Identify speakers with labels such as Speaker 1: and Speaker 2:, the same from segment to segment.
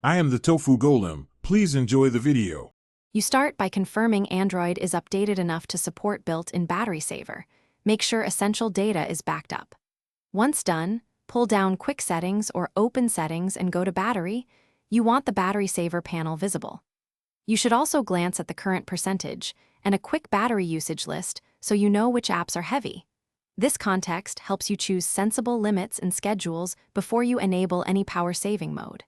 Speaker 1: I am the Tofu Golem. Please enjoy the video.
Speaker 2: You start by confirming Android is updated enough to support built-in battery saver. Make sure essential data is backed up. Once done, pull down Quick Settings or Open Settings and go to Battery. You want the battery saver panel visible. You should also glance at the current percentage and a quick battery usage list so you know which apps are heavy. This context helps you choose sensible limits and schedules before you enable any power-saving mode.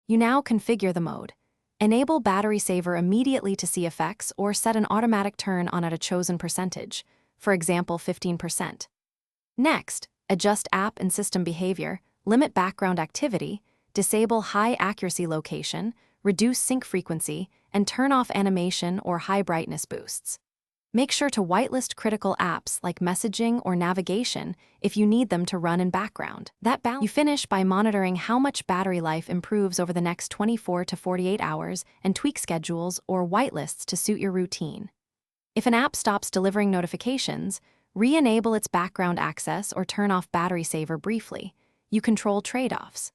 Speaker 2: You now configure the mode. Enable battery saver immediately to see effects or set an automatic turn on at a chosen percentage, for example 15%. Next, adjust app and system behavior, limit background activity, disable high accuracy location, reduce sync frequency, and turn off animation or high brightness boosts. Make sure to whitelist critical apps like messaging or navigation if you need them to run in background. You finish by monitoring how much battery life improves over the next 24 to 48 hours and tweak schedules or whitelists to suit your routine. If an app stops delivering notifications, re-enable its background access or turn off battery saver briefly. You control trade-offs.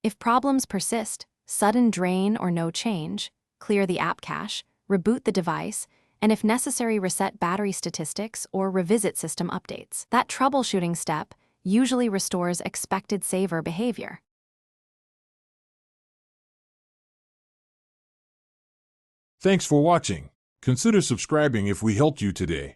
Speaker 2: If problems persist, sudden drain or no change, clear the app cache, reboot the device, and if necessary reset battery statistics or revisit system updates. That troubleshooting step usually restores expected saver behavior.
Speaker 1: Thanks for watching. Consider subscribing if we helped you today.